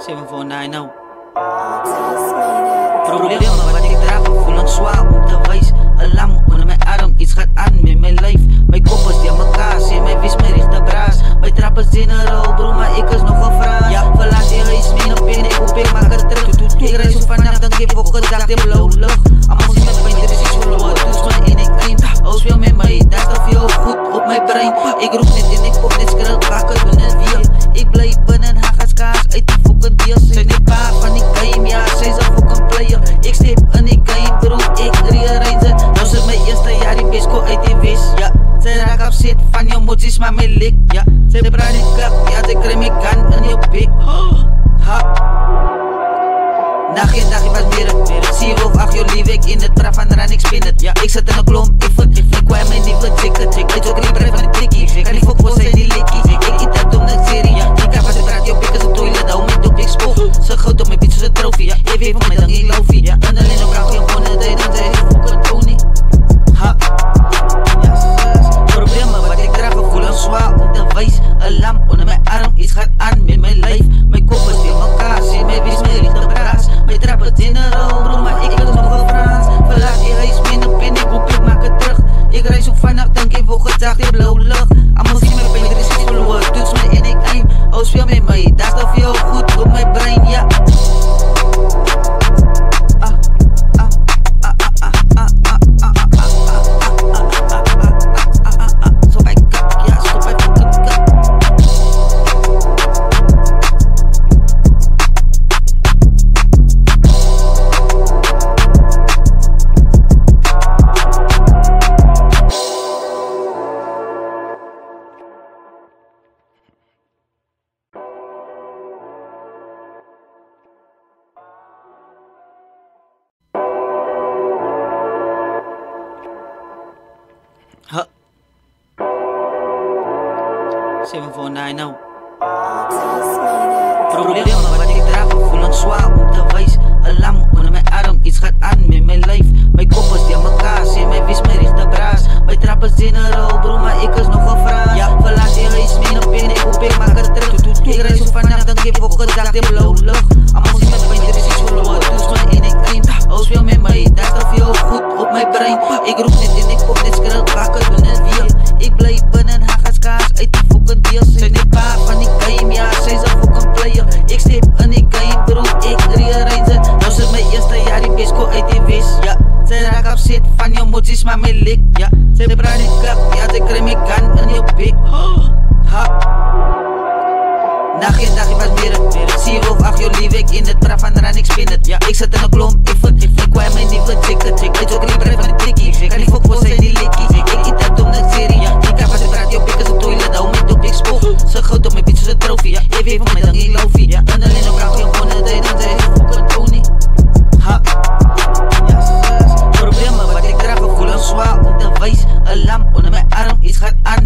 7490. Problemen wat ik draag, voel lang zwaar om te wijs. Alarm onder mijn arm, iets gaat aan met mijn lijf. Mijn kop is die aan mekaar, zie mij wist mij richt de braas. Mijn trappen zijn er al, bro, maar ik is nog een vraag. Ja, verlaat je huis, mijn pen, ik hoop ik maak het terug. Ik reis zo vannacht, dan geef ik een dag in blauw lucht. Allemaal zien met pijn, er is iets verloren, dus maar in ik eind. Als wil met mij, dat is veel goed op mijn brein. Ik roep net en ik pop net skrel, bakken doen het weer. Ik blijf binnen Haga's kaas, uit die fucking deals. Zijn niet paar van die game, ja, zij zijn fucking player. Ik stip in die game, bro, ik rearrange. Nou zit mijn eerste jaar in Bisco uit die vis, ja. Zij raak op zit van je moties, maar mijn lik, ja. Zij braad die klap, ja, zij krijg mijn gun in je pik. Ha. Dag in was meer. Zie je of 8 uur lief ik in het traf van eraan, ik spin het. Ja, ik zat in een klomp, ik fut, ik kwam mij niet wat tikken. Ik ook niet brein van de tikkie, kan niet voor zijn die likkie. Ik eet dat om de serie, ja. Ik heb als ik praat, je op ik als een toilet, hou mij op ik spook. Ze goud op mijn fiets als een trofee, ja. Even van mij dan ik loofie, ja. En alleen op kracht, je gewoon een day, dan zei je fucking Tony. Ha. Problemen wat ik draag, voel lang zwaar om te wijs. Een lamp onder mijn arm, iets gaat aan met mijn lijf. Mijn kop is in elkaar, zie mij wist mij richt de braas. Mijn trappen zijn er al, bro, maar ik is nog een Frans. Verlaat je huis, mijn pen, ik hoop ik maak het terug. Ik reis op vannacht, dan geef ik het dag in blauw lucht. Allemaal zien met pijn, er is iets verloren, dus mij in ik aim. Oh, speel met mij, dat is veel goed op mijn brein, ja. Huh. 7490. Problemen wat ik draag, voel lang zwaar om te wijs. Alarm onder mijn arm, iets gaat aan met mijn lijf. Mijn kop is die aan mekaar, zie mij wist mij richt de braas. Mijn trappen zijn er al, bro, maar ik is nog een vraag. Ja, verlaat je huis, mijn pen, ik hoop ik maak het terug. Ik reis zo vannacht, dan geef ik een dag in blauw lucht. Allemaal zien met pijn, er is iets verloren, dus maar in ik eind. Als wil met mij, dat is veel goed op mijn brein. Ik roep net en ik pop net skrel, bakken doen het weer. Ik blijf binnen Haga's kaas, uit die fucking deals. Zijn niet paar van die game, ja, zij zijn fucking player. Ik stip in die game, bro, ik rearrange. Nou zit mijn eerste jaar in Bisco uit die vis, ja. Zij raak op zit van je moties, maar mijn lik, ja. Zij braad die klap, ja, zij krijg mijn gun in je pik. Ha. Dag in was meer. Zie je of 8 uur lief ik in het traf van eraan, ik spin het. Ja, ik zat in een klomp, ik fut, ik kwam mij niet wat tikken. Ik ook niet brein van de tikkie, kan niet voor zijn die likkie. Ik eet dat om de serie, ja. Ik heb als ik praat, je op ik als een toilet, hou mij op ik spook. Ze goud op mijn fiets als een trofee, ja. Even van mij dan ik loofie, ja. En alleen op kracht, je gewoon een day, dan zei je fucking Tony. Ha. Problemen wat ik draag, voel lang zwaar om te wijs. Een lamp onder mijn arm, iets gaat aan